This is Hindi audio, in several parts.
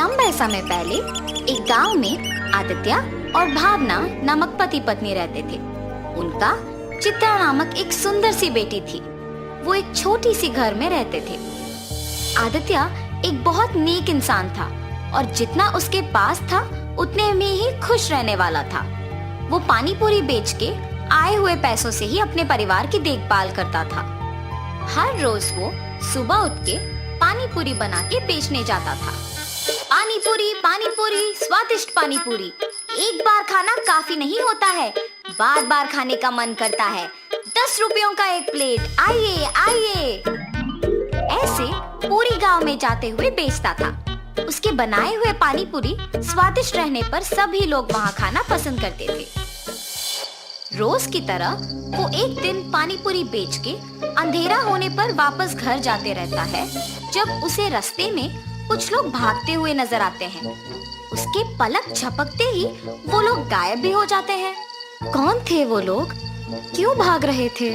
लंबे समय पहले एक गांव में आदित्य और भावना नामक पति पत्नी रहते थे। उनका चित्रा नामक एक सुंदर सी बेटी थी। वो एक छोटी सी घर में रहते थे। आदित्य एक बहुत नेक इंसान था और जितना उसके पास था उतने में ही खुश रहने वाला था। वो पानी पूरी बेच के आए हुए पैसों से ही अपने परिवार की देखभाल करता था। हर रोज वो सुबह उठ के पानी पूरी बना के बेचने जाता था। पानी पूरी स्वादिष्ट पानी पूरी। एक बार खाना काफी नहीं होता है, बार बार खाने का मन करता है। 10 रुपयों का एक प्लेट, आइए आइए। ऐसे पूरी गांव में जाते हुए बेचता था। उसके बनाए हुए पानी पूरी स्वादिष्ट रहने पर सभी लोग वहां खाना पसंद करते थे। रोज की तरह वो एक दिन पानी पूरी बेच के अंधेरा होने पर वापस घर जाते रहता है, जब उसे रास्ते में कुछ लोग भागते हुए नजर आते हैं। उसके पलक झपकते ही वो लोग गायब भी हो जाते हैं। कौन थे वो लोग? क्यों भाग रहे थे?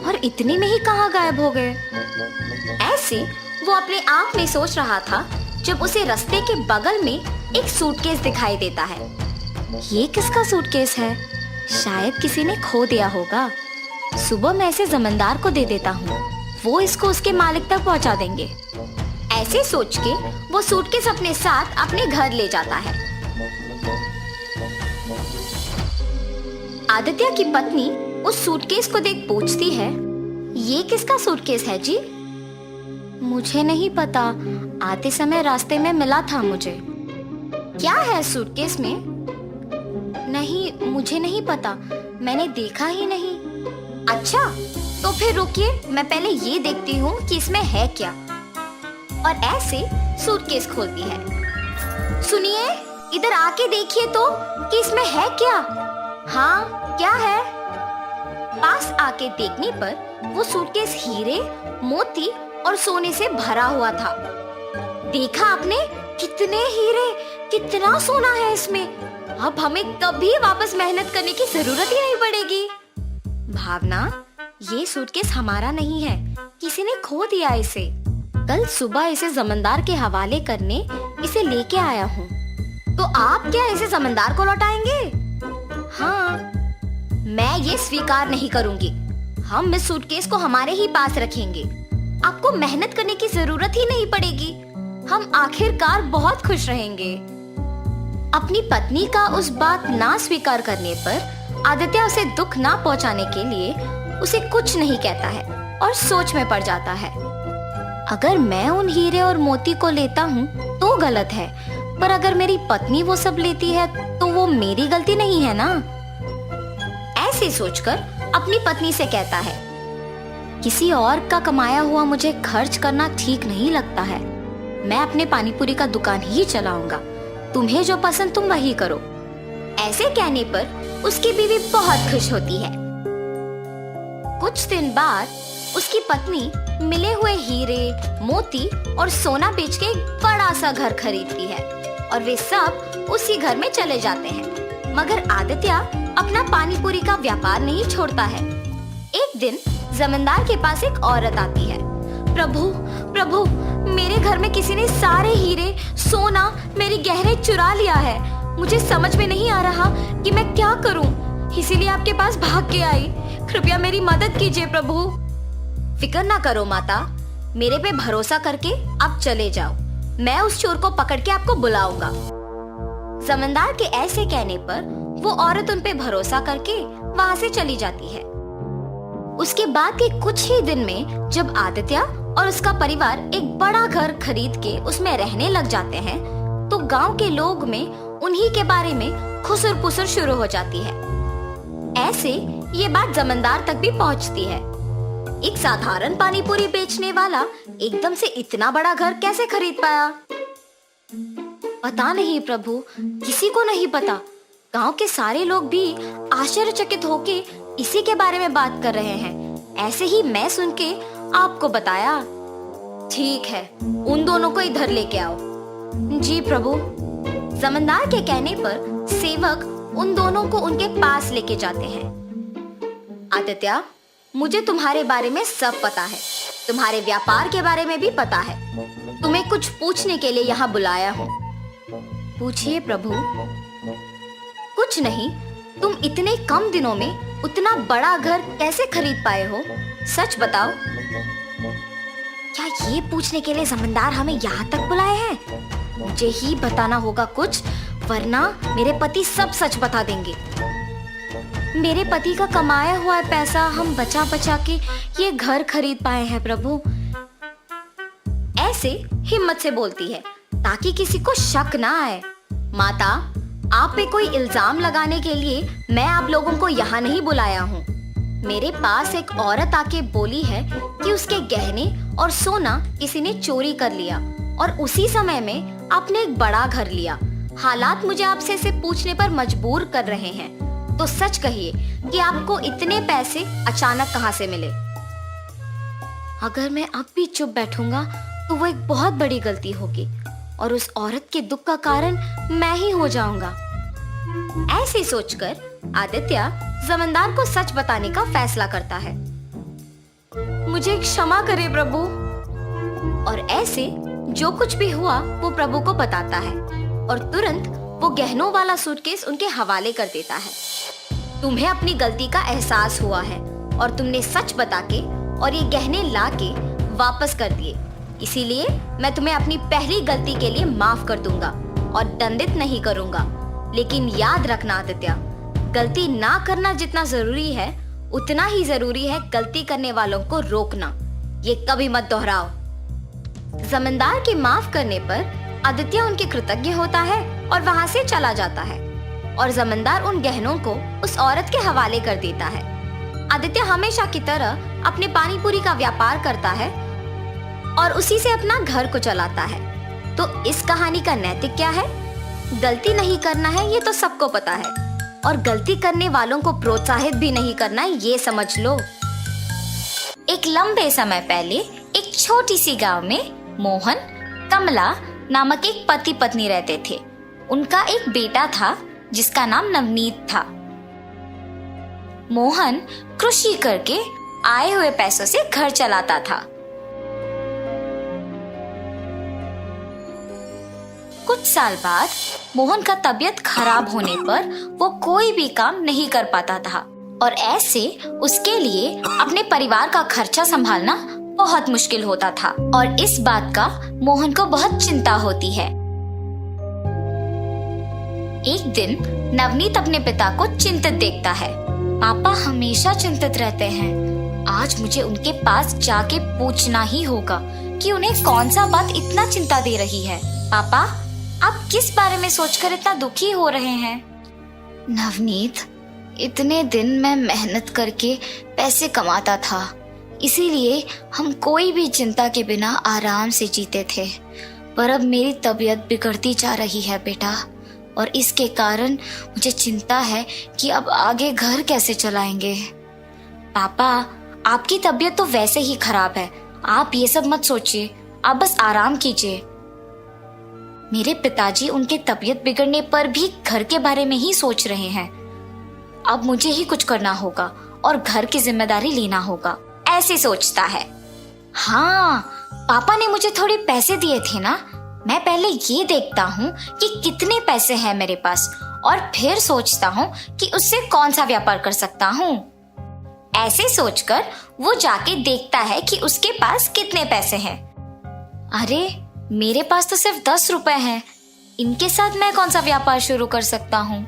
और इतने में ही कहाँ गायब हो गए? ऐसे वो अपने आप में सोच रहा था जब उसे रास्ते के बगल में एक सूटकेस दिखाई देता है। ये किसका सूटकेस है? शायद किसी ने खो दिया होगा। सुबह मैं इसे जमींदार को दे देता हूँ, वो इसको उसके मालिक तक पहुँचा देंगे। ऐसे सोच के वो सूटकेस अपने साथ अपने घर ले जाता है। आदित्य की पत्नी उस सूटकेस को देख पूछती है, ये किसका सूटकेस है जी? मुझे नहीं पता, आते समय रास्ते में मिला था मुझे। क्या है सूटकेस में? नहीं, मुझे नहीं पता, मैंने देखा ही नहीं। अच्छा, तो फिर रुकिए, मैं पहले ये देखती हूँ कि इसमें है क्या। और ऐसे सूटकेस खोलती है। सुनिए, इधर आके देखिए तो कि इसमें है क्या। हाँ, क्या है? पास आके देखने पर वो सूटकेस हीरे, मोती और सोने से भरा हुआ था। देखा आपने, कितने हीरे, कितना सोना है इसमें। अब हमें कभी वापस मेहनत करने की जरूरत ही नहीं पड़ेगी। भावना, ये सूटकेस हमारा नहीं है, किसी ने खो दिया इसे। कल सुबह इसे जमींदार के हवाले करने इसे लेके आया हूँ। तो आप क्या इसे जमींदार को लौटाएंगे? हाँ, मैं ये स्वीकार नहीं करूँगी। हम इस सूटकेस को हमारे ही पास रखेंगे। आपको मेहनत करने की जरूरत ही नहीं पड़ेगी। हम आखिरकार बहुत खुश रहेंगे। अपनी पत्नी का उस बात ना स्वीकार करने पर आदित्य उसे दुख ना पहुंचाने के लिए उसे कुछ नहीं कहता है और सोच में पड़ जाता है। अगर मैं उन हीरे और मोती को लेता हूँ तो गलत है, पर अगर मेरी पत्नी वो सब लेती है तो वो मेरी गलती नहीं है ना। ऐसे सोचकर अपनी पत्नी से कहता है, किसी और का कमाया हुआ मुझे खर्च करना ठीक नहीं लगता है। मैं अपने पानीपुरी का दुकान ही चलाऊंगा। तुम्हें जो पसंद तुम वही करो। ऐसे कहने पर उसकी बीवी बहुत खुश होती है। कुछ दिन बाद उसकी पत्नी मिले हुए हीरे, मोती और सोना बेच के एक बड़ा सा घर खरीदती है और वे सब उसी घर में चले जाते हैं। मगर आदित्य अपना पानीपुरी का व्यापार नहीं छोड़ता है। एक दिन जमींदार के पास एक औरत आती है। प्रभु, प्रभु, मेरे घर में किसी ने सारे हीरे, सोना, मेरी गहने चुरा लिया है। मुझे समझ में नहीं आ रहा कि मैं क्या करूं, इसीलिए आपके पास भाग के आई। कृपया मेरी मदद कीजिए प्रभु। फिक्र ना करो माता, मेरे पे भरोसा करके आप चले जाओ। मैं उस चोर को पकड़ के आपको बुलाऊंगा। जमींदार के ऐसे कहने पर वो औरत उन पे भरोसा करके वहां से चली जाती है। उसके बाद के कुछ ही दिन में जब आदित्य और उसका परिवार एक बड़ा घर खरीद के उसमें रहने लग जाते हैं, तो गांव के लोग में उन्हीं के बारे में खुसर पुसर शुरू हो जाती है। ऐसे ये बात जमींदार तक भी पहुंचती है। एक साधारण पानीपुरी बेचने वाला एकदम से इतना बड़ा घर कैसे खरीद पाया? पता नहीं प्रभु, किसी को नहीं पता। गांव के सारे लोग भी आश्चर्यचकित होके इसी के बारे में बात कर रहे हैं। ऐसे ही मैं सुन के आपको बताया। ठीक है, उन दोनों को इधर लेके आओ। जी प्रभु। जमींदार के कहने पर सेवक उन दोनों को उनके पास लेके जाते हैं। आदित्य, मुझे तुम्हारे बारे में सब पता है, तुम्हारे व्यापार के बारे में भी पता है। तुम्हें कुछ पूछने के लिए यहाँ बुलाया हूँ। पूछिए प्रभु। कुछ नहीं, तुम इतने कम दिनों में उतना बड़ा घर कैसे खरीद पाए हो? सच बताओ। क्या ये पूछने के लिए जमींदार हमें यहाँ तक बुलाए हैं? मुझे ही बताना होगा कुछ, वरना मेरे पति सब सच बता देंगे। मेरे पति का कमाया हुआ पैसा हम बचा बचा के ये घर खरीद पाए हैं प्रभु। ऐसे हिम्मत से बोलती है ताकि किसी को शक ना आए। माता, आप पे कोई इल्जाम लगाने के लिए मैं आप लोगों को यहाँ नहीं बुलाया हूँ। मेरे पास एक औरत आके बोली है कि उसके गहने और सोना किसी ने चोरी कर लिया और उसी समय में आपने एक बड़ा घर लिया। हालात मुझे आपसे इसे पूछने पर मजबूर कर रहे हैं, तो सच कहिए कि आपको इतने पैसे अचानक कहाँ से मिले? अगर मैं अब भी चुप बैठूंगा तो वो एक बहुत बड़ी गलती होगी और उस औरत के दुख का कारण मैं ही हो जाऊंगा। ऐसे सोचकर आदित्य जमींदार को सच बताने का फैसला करता है। मुझे क्षमा करे प्रभु। और ऐसे जो कुछ भी हुआ वो प्रभु को बताता है और तुरंत वो गहनों वाला सूटकेस उनके हवाले कर देता है। तुम्हें अपनी गलती का एहसास हुआ है और तुमने सच बता के और ये गहने ला के वापस कर दिए, इसीलिए मैं तुम्हें अपनी पहली गलती के लिए माफ कर दूंगा और दंडित नहीं करूंगा। लेकिन याद रखना आदित्य, गलती ना करना जितना जरूरी है उतना ही जरूरी है गलती करने वालों को रोकना। ये कभी मत दोहराओ। जमींदार के माफ करने पर आदित्य उनके कृतज्ञ होता है और वहां से चला जाता है और जमींदार उन गहनों को उस औरत के हवाले कर देता है। आदित्य हमेशा की तरह अपने पानी पूरी का व्यापार करता है और उसी से अपना घर को चलाता है। तो इस कहानी का नैतिक क्या है? गलती नहीं करना है ये तो सबको पता है, और गलती करने वालों को प्रोत्साहित भी नहीं करना है, ये समझ लो। एक लंबे समय पहले एक छोटी सी गांव में मोहन, कमला नामक एक पति पत्नी रहते थे। उनका एक बेटा था जिसका नाम नवनीत था। मोहन कृषि करके आए हुए पैसों से घर चलाता था। कुछ साल बाद मोहन का तबीयत खराब होने पर वो कोई भी काम नहीं कर पाता था और ऐसे उसके लिए अपने परिवार का खर्चा संभालना बहुत मुश्किल होता था और इस बात का मोहन को बहुत चिंता होती है। एक दिन नवनीत अपने पिता को चिंतित देखता है। पापा हमेशा चिंतित रहते हैं, आज मुझे उनके पास जाके पूछना ही होगा कि उन्हें कौन सा बात इतना चिंता दे रही है। पापा, आप किस बारे में सोचकर इतना दुखी हो रहे हैं? नवनीत, इतने दिन मैं मेहनत करके पैसे कमाता था, इसीलिए हम कोई भी चिंता के बिना आराम से जीते थे। पर अब मेरी तबीयत बिगड़ती जा रही है बेटा, और इसके कारण मुझे चिंता है कि अब आगे घर कैसे चलाएंगे। पापा, आपकी तबीयत तो वैसे ही खराब है, आप ये सब मत सोचिए, आप बस आराम कीजिए। मेरे पिताजी उनके तबीयत बिगड़ने पर भी घर के बारे में ही सोच रहे हैं। अब मुझे ही कुछ करना होगा और घर की जिम्मेदारी लेना होगा, ऐसे सोचता है। हाँ, पापा ने मुझे थोड़े पैसे दिए थे ना, मैं पहले ये देखता हूँ कि कितने पैसे हैं मेरे पास और फिर सोचता हूँ कि उससे कौन सा व्यापार कर सकता हूँ। ऐसे सोचकर वो जाके देखता है कि उसके पास कितने पैसे हैं। अरे, मेरे पास तो सिर्फ 10 रुपए हैं, इनके साथ मैं कौन सा व्यापार शुरू कर सकता हूँ।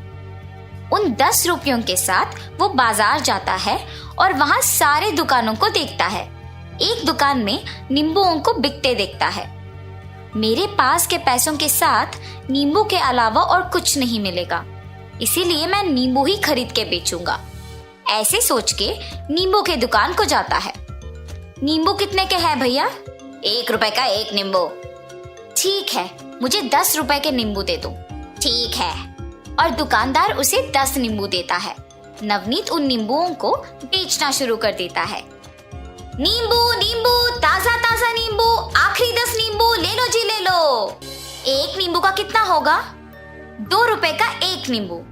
उन 10 रुपयों के साथ वो बाजार जाता है और वहाँ सारे दुकानों को देखता है। एक दुकान में नींबुओं को बिकते देखता है। मेरे पास के पैसों के साथ नींबू के अलावा और कुछ नहीं मिलेगा, इसीलिए मैं नींबू ही खरीद के बेचूंगा। ऐसे सोच के नींबू के दुकान को जाता है। नींबू कितने के हैं भैया? 1 रुपए का एक नींबू। ठीक है, मुझे 10 रुपए के नींबू दे दो। ठीक है। और दुकानदार उसे 10 नींबू देता है। नवनीत उन नींबुओं को बेचना शुरू कर देता है। नींबू नींबू, ताजा ताजा नींबू, आखिरी 10 नींबू, ले लो जी ले लो। एक नींबू का कितना होगा? 2 रुपए का एक नींबू।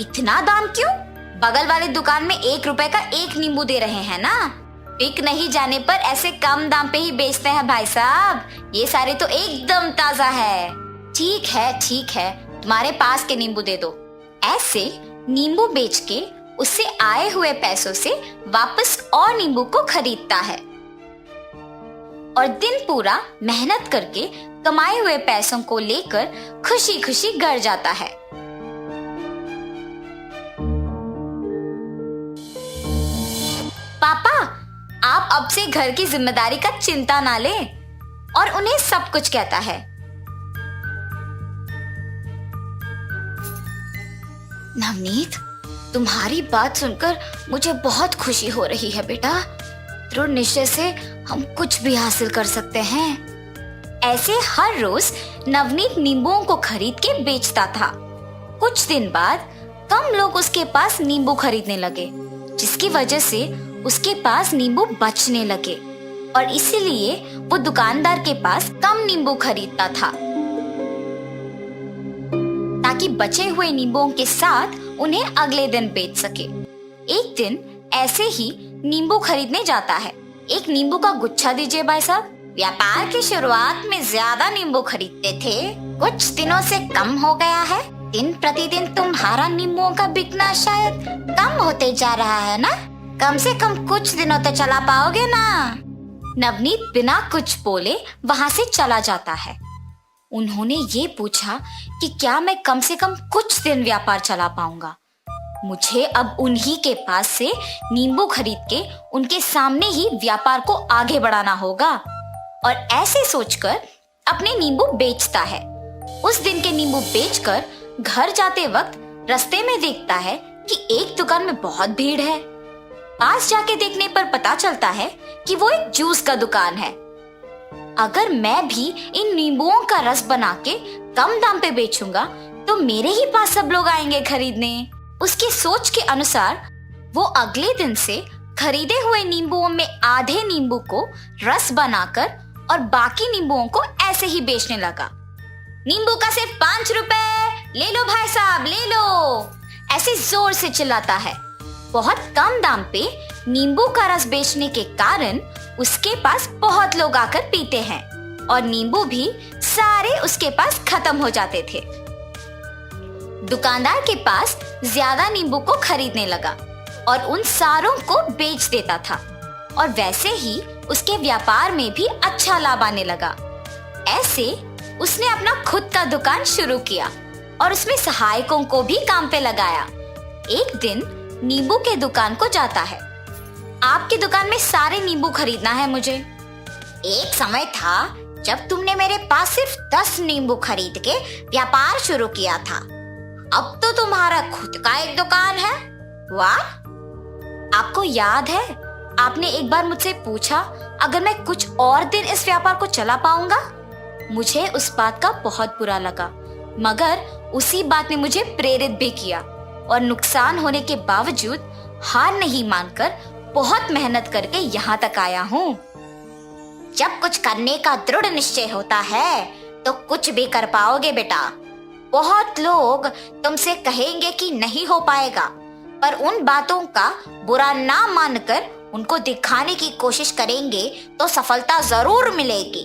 इतना दाम क्यों? बगल वाले दुकान में 1 रुपए का एक नींबू दे रहे हैं ना। बिक नहीं जाने पर ऐसे कम दाम पे ही बेचते हैं भाई साहब, ये सारे तो एकदम ताजा है। ठीक है, तुम्हारे पास के नींबू दे दो। ऐसे नींबू बेच के उससे आए हुए पैसों से वापस और नींबू को खरीदता है और दिन पूरा मेहनत करके कमाए हुए पैसों को लेकर खुशी खुशी घर जाता है। पापा, आप अब से घर की जिम्मेदारी का चिंता ना ले, और उन्हें सब कुछ कहता है। नवनीत, तुम्हारी बात सुनकर मुझे बहुत खुशी हो रही है बेटा। दृढ़ निश्चय से हम कुछ भी हासिल कर सकते हैं। ऐसे हर रोज नवनीत नींबुओं को खरीद के बेचता था। कुछ दिन बाद कम लोग उसके पास नींबू खरीदने लगे, जिसकी वजह से उसके पास नींबू बचने लगे और इसीलिए वो दुकानदार के पास कम नींबू खरीदता था, ताकि बचे हुए नींबुओं के साथ उन्हें अगले दिन बेच सके। एक दिन ऐसे ही नींबू खरीदने जाता है। एक नींबू का गुच्छा दीजिए भाई साहब। व्यापार की शुरुआत में ज्यादा नींबू खरीदते थे, कुछ दिनों से कम हो गया है। दिन प्रतिदिन तुम्हारा नींबुओं का बिकना शायद कम होते जा रहा है ना? कम से कम कुछ दिनों तो चला पाओगे ना? नवनीत बिना कुछ बोले वहाँ से चला जाता है। उन्होंने ये पूछा कि क्या मैं कम से कम कुछ दिन व्यापार चला पाऊंगा? मुझे अब उन्हीं के पास से नींबू खरीद के उनके सामने ही व्यापार को आगे बढ़ाना होगा। और ऐसे सोचकर अपने नींबू बेचता है। उस दिन के नींबू बेचकर घर जाते वक्त रास्ते में देखता है कि एक दुकान में बहुत भीड़ है। पास जाके देखने पर पता चलता है कि वो एक जूस का दुकान है। अगर मैं भी इन नींबुओं का रस बना के कम दाम पे बेचूंगा तो मेरे ही पास सब लोग आएंगे खरीदने। उसकी सोच के अनुसार वो अगले दिन से खरीदे हुए नींबुओं में आधे नींबू को रस बनाकर और बाकी नींबुओं को ऐसे ही बेचने लगा। नींबू का सिर्फ 5 रुपए, ले लो भाई साहब, ले लो, ऐसे जोर से चिल्लाता है। बहुत कम दाम पे नींबू का रस बेचने के कारण उसके पास बहुत लोग आकर पीते हैं और नींबू भी सारे उसके पास खत्म हो जाते थे। दुकानदार के पास ज्यादा नींबू को खरीदने लगा और उन सारों को बेच देता था और वैसे ही उसके व्यापार में भी अच्छा लाभ आने लगा। ऐसे उसने अपना खुद का दुकान शुरू किया और उसमें सहायकों को भी काम पे लगाया। एक दिन नींबू के दुकान को जाता है। आपकी दुकान में सारे नींबू खरीदना है मुझे। एक समय था जब तुमने मेरे पास सिर्फ 10 नींबू खरीद के व्यापार शुरू किया था। अब तो तुम्हारा खुद का एक दुकान है। वाह! आपको याद है आपने एक बार मुझसे पूछा अगर मैं कुछ और दिन इस व्यापार को चला पाऊंगा? मुझे उस बात का बहुत बुरा लगा, मगर उसी बात ने मुझे प्रेरित भी किया और नुकसान होने के बावजूद हार नहीं मानकर बहुत मेहनत करके यहाँ तक आया हूँ। जब कुछ करने का दृढ़ निश्चय होता है तो कुछ भी कर पाओगे बेटा। बहुत लोग तुमसे कहेंगे कि नहीं हो पाएगा, पर उन बातों का बुरा ना मानकर उनको दिखाने की कोशिश करेंगे तो सफलता जरूर मिलेगी।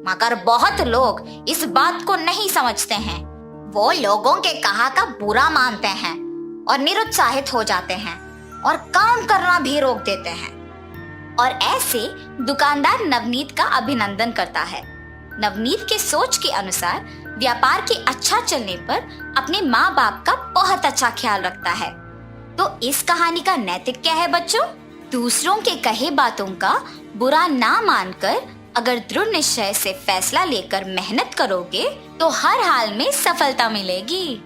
मगर बहुत लोग इस बात को नहीं समझते हैं। वो लोगों के कहा का बुरा मानते हैं और निरुत्साहित हो जाते हैं और काम करना भी रोक देते हैं। और ऐसे दुकानदार नवनीत का अभिनंदन करता है। नवनीत के सोच के अनुसार व्यापार के अच्छा चलने पर अपने माँ बाप का बहुत अच्छा ख्याल रखता है। तो इस कहानी का नैतिक क्या है बच्चों? दूसरों के कहे बातों का बुरा ना मानकर अगर दृढ़ निश्चय से फैसला लेकर मेहनत करोगे तो हर हाल में सफलता मिलेगी।